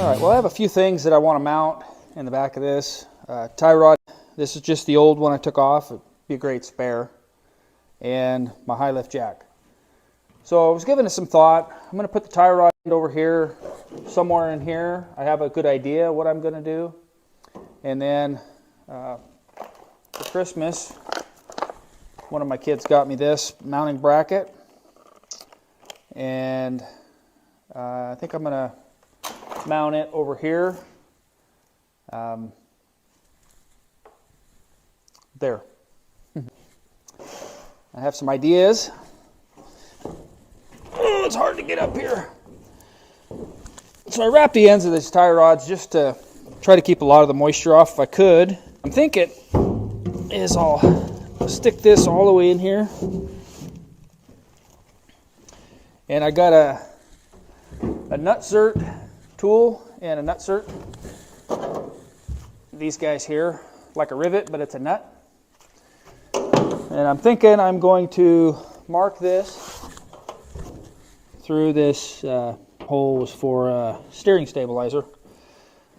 All right, well, I have a few things that I want to mount in the back of this. Tie rod, this is just the old one I took off. It'd be a great spare. And my high lift jack. So I was giving it some thought. I'm going to put the tie rod over here, somewhere in here. I have a good idea what I'm going to do. And then for Christmas, one of my kids got me this mounting bracket. And I think I'm going to mount it over here. There. I have some ideas. Oh, it's hard to get up here. So I wrap the ends of these tie rods just to try to keep a lot of the moisture off if I could. I'm thinking is I'll stick this all the way in here. And I got a nutsert tool and a nutsert. These guys here, like a rivet, but it's a nut. And I'm thinking I'm going to mark this through this hole was for a steering stabilizer.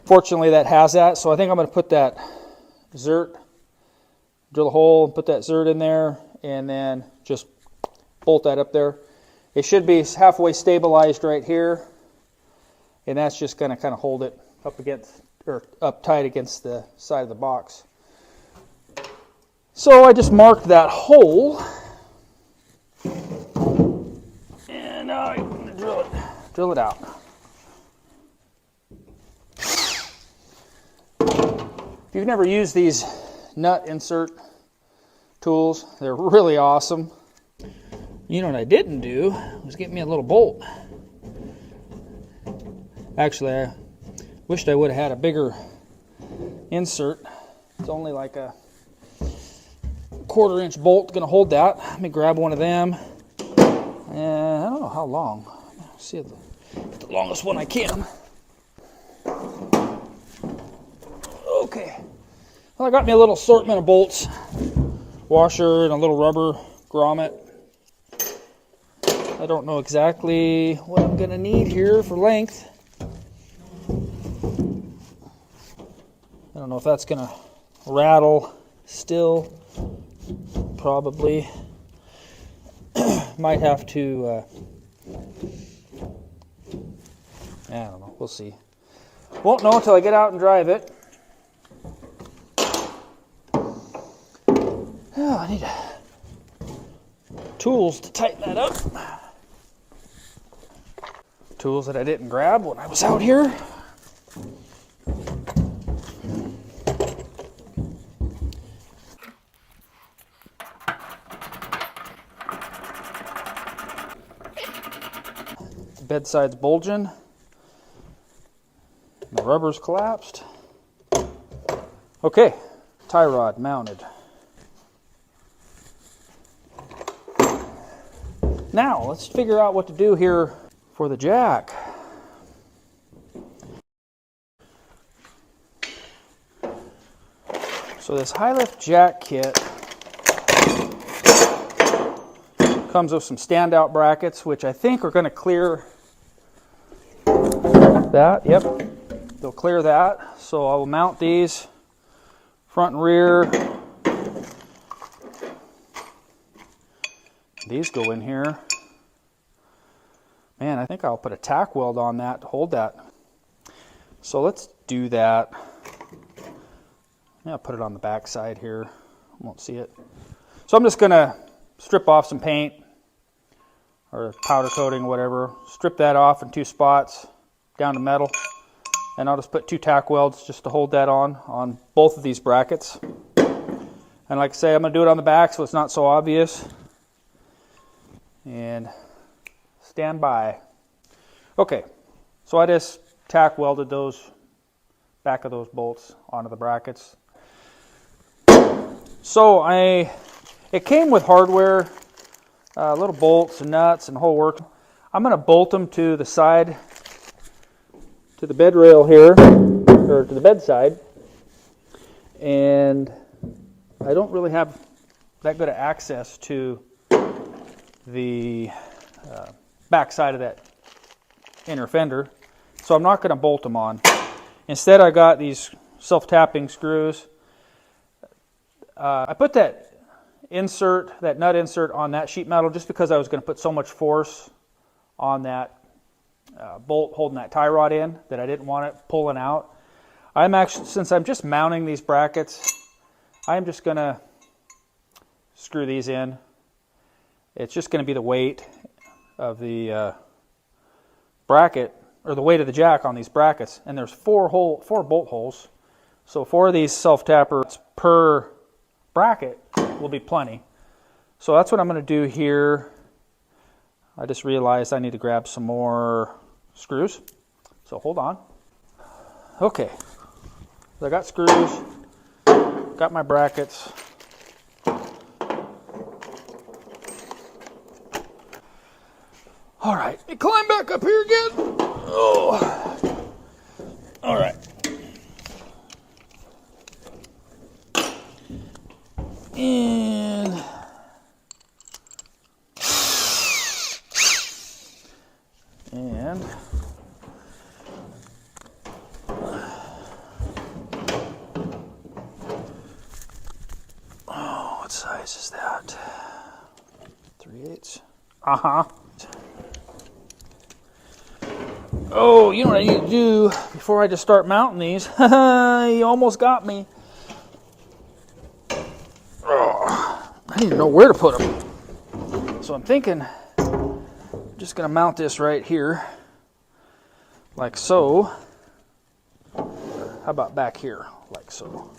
Fortunately, that has that, so I think I'm going to put that zert, drill a hole and put that zert in there, and then just bolt that up there. It should be halfway stabilized right here, and that's just going to kind of hold it up against, or up tight against the side of the box. So I just marked that hole, and now I'm going to drill it out. If you've never used these nut insert tools, they're really awesome. You know what I didn't do was get me a little bolt. Actually, I wished I would have had a bigger insert. It's only like a 1/4-inch bolt going to hold that. Let me grab one of them. And I don't know how long. Let's see the longest one I can. Okay. Well, I got me a little assortment of bolts, washer, and a little rubber grommet. I don't know exactly what I'm going to need here for length. I don't know if that's going to rattle still. Probably. Might have to, I don't know, we'll see. Won't know until I get out and drive it. Oh, I need tools to tighten that up. Tools that I didn't grab when I was out here. The bedside's bulging. The rubber's collapsed. Okay, tie rod mounted. Now, let's figure out what to do here for the jack. So this high lift jack kit comes with some standout brackets, which I think are going to clear that. Yep, they'll clear that. So I will mount these front and rear. These go in here. Man, I think I'll put a tack weld on that to hold that. So let's do that. Yeah, I'll put it on the back side here. Won't see it. So I'm just gonna strip off some paint or powder coating or whatever. Strip that off in 2 spots down to metal. And I'll just put 2 tack welds just to hold that on both of these brackets. And like I say, I'm gonna do it on the back so it's not so obvious. And stand by. Okay, so I just tack welded those back of those bolts onto the brackets. So it came with hardware, little bolts and nuts and whole work. I'm going to bolt them to the side, to the bed rail here, or to the bedside. And I don't really have that good of access to the back side of that inner fender. so I'm not going to bolt them on. Instead, I got these self-tapping screws. I put that nut insert on that sheet metal just because I was going to put so much force on that bolt holding that tie rod in that I didn't want it pulling out. Since I'm just mounting these brackets, I'm just going to screw these in. It's just going to be the weight of the bracket, or the weight of the jack on these brackets. And there's four bolt holes. So 4 of these self-tappers per bracket will be plenty. So that's what I'm going to do here. I just realized I need to grab some more screws. So hold on. Okay. So I got screws, got my brackets. All right, you climb back up here again. Oh, all right. And oh, what size is that? 3/8. Uh-huh. Oh, you know what I need to do before I just start mounting these? You almost got me. Oh, I need to know where to put them. So I'm thinking I'm just going to mount this right here, like so. How about back here, like so?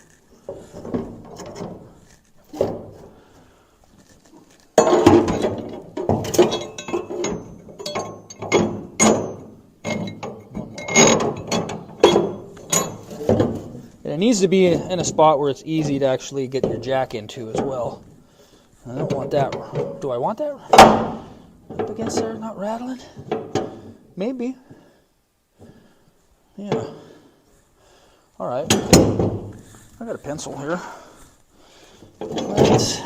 It needs to be in a spot where it's easy to actually get your jack into as well. I don't want that. Do I want that up against there, not rattling? Maybe. Yeah. All right. I got a pencil here. Let's.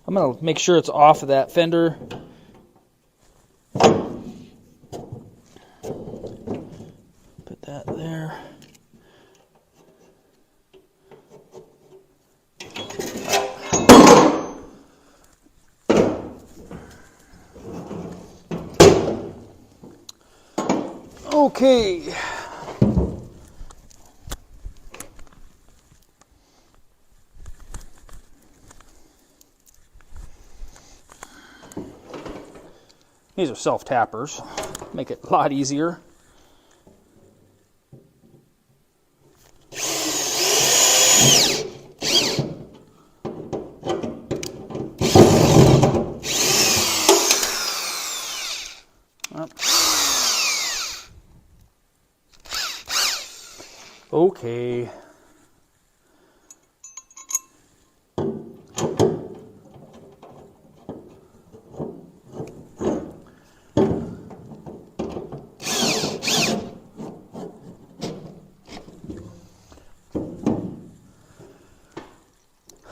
I'm going to make sure it's off of that fender. Put that there. Okay. These are self-tappers. Make it a lot easier. Okay.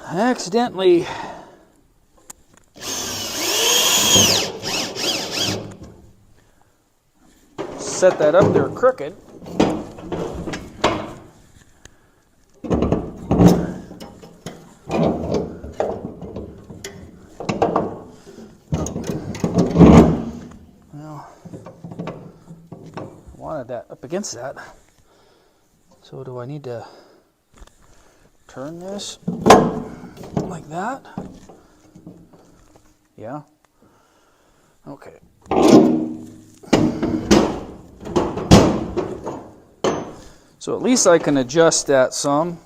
I accidentally set that up there crooked. Well, I wanted that up against that. So do I need to turn this like that? Yeah. Okay. So at least I can adjust that some.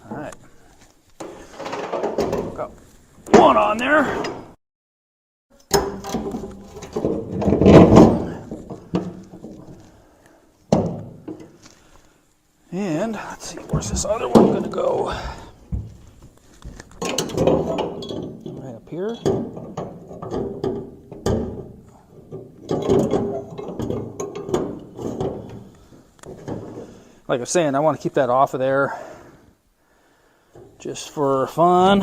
All right. Got one on there. And let's see, where's this other one going to go? Right up here. Like I was saying, I want to keep that off of there just for fun.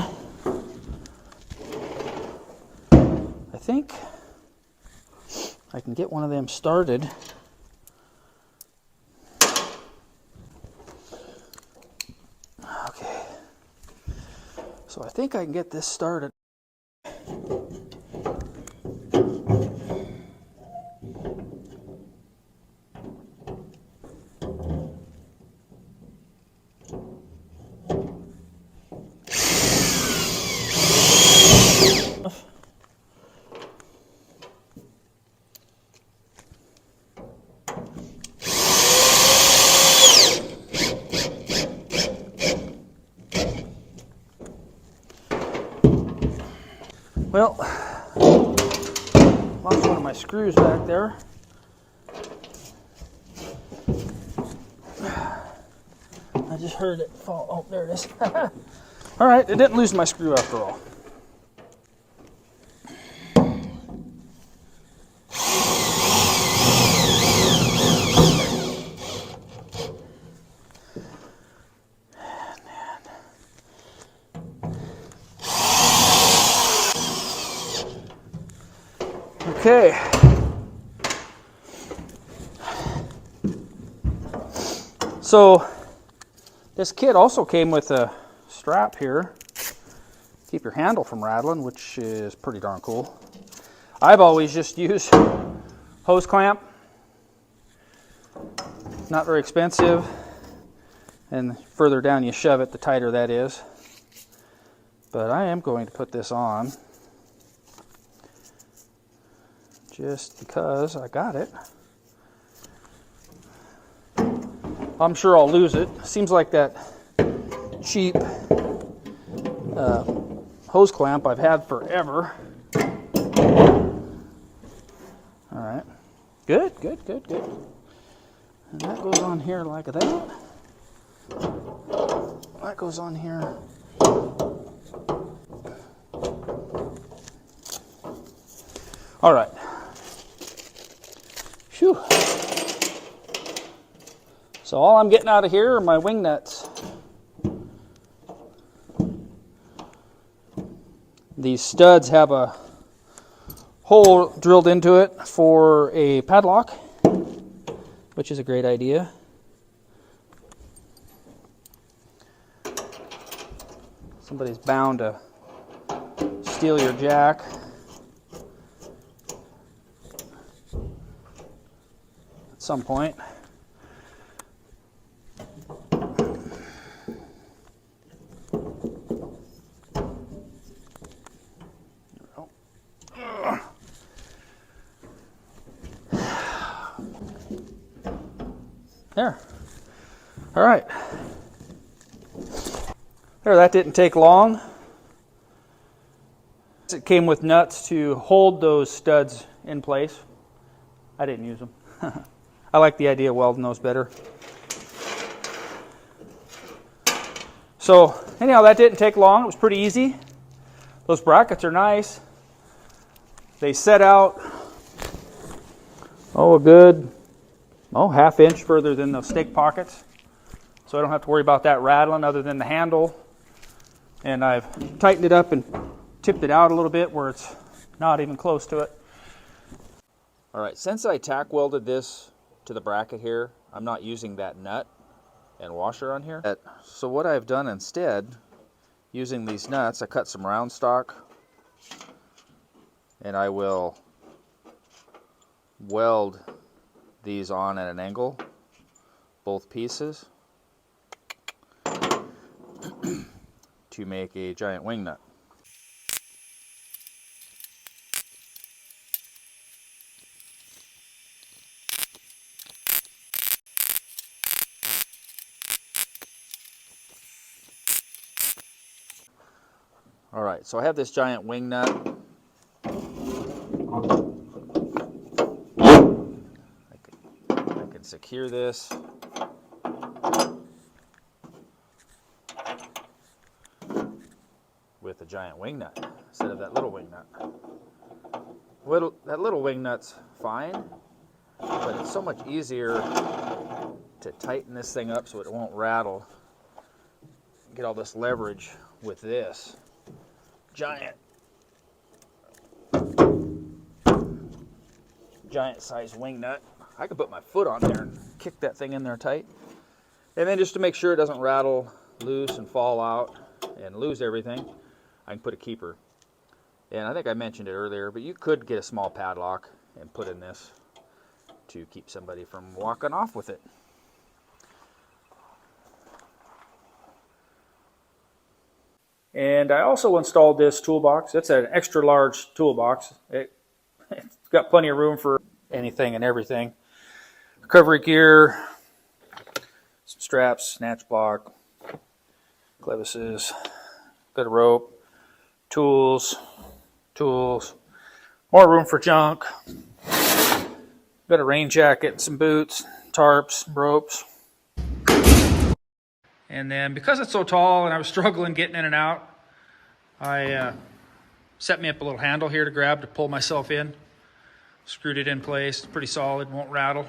I think I can get one of them started. Okay, so I think I can get this started. Well, lost one of my screws back there. I just heard it fall. Oh, there it is. All right, it didn't lose my screw after all. Okay. So this kit also came with a strap here. Keep your handle from rattling, which is pretty darn cool. I've always just used hose clamp. Not very expensive. And the further down you shove it, the tighter that is. But I am going to put this on just because I got it. I'm sure I'll lose it. Seems like that cheap hose clamp I've had forever. All right, good. And that goes on here like that. That goes on here. All right. Phew. So all I'm getting out of here are my wing nuts. These studs have a hole drilled into it for a padlock, which is a great idea. Somebody's bound to steal your jack. At some point. There. All right. There, that didn't take long. It came with nuts to hold those studs in place. I didn't use them. I like the idea of welding those better. So anyhow, that didn't take long. It was pretty easy. Those brackets are nice. They set out, a good half inch further than those stake pockets. So I don't have to worry about that rattling other than the handle. And I've tightened it up and tipped it out a little bit where it's not even close to it. All right, since I tack welded this to the bracket here, I'm not using that nut and washer on here. So what I've done instead, using these nuts, I cut some round stock and I will weld these on at an angle, both pieces, to make a giant wing nut. All right, so I have this giant wing nut. I can secure this. With a giant wing nut instead of that little wing nut. That little wing nut's fine, but it's so much easier to tighten this thing up so it won't rattle. get all this leverage with this giant size wing nut. I could put my foot on there and kick that thing in there tight. And then just to make sure it doesn't rattle loose and fall out and lose everything, I can put a keeper. And I think I mentioned it earlier, but you could get a small padlock and put in this to keep somebody from walking off with it. And I also installed this toolbox. It's an extra large toolbox. It's got plenty of room for anything and everything. Recovery gear, some straps, snatch block, clevises, bit of rope, tools, more room for junk. Got a rain jacket, some boots, tarps, ropes. And then because it's so tall and I was struggling getting in and out, I set me up a little handle here to grab to pull myself in. Screwed it in place, pretty solid, won't rattle.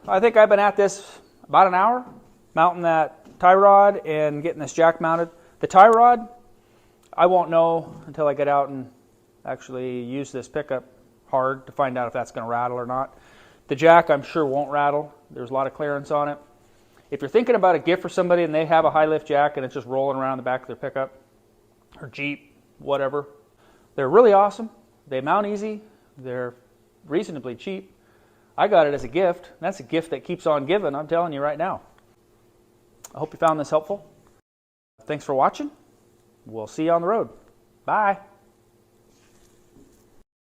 I think I've been at this about an hour, mounting that tie rod and getting this jack mounted. The tie rod, I won't know until I get out and actually use this pickup hard to find out if that's going to rattle or not. The jack, I'm sure, won't rattle. There's a lot of clearance on it. If you're thinking about a gift for somebody and they have a high lift jack and it's just rolling around the back of their pickup or Jeep, whatever, they're really awesome. They mount easy. They're reasonably cheap. I got it as a gift. That's a gift that keeps on giving, I'm telling you right now. I hope you found this helpful. Thanks for watching. We'll see you on the road. Bye.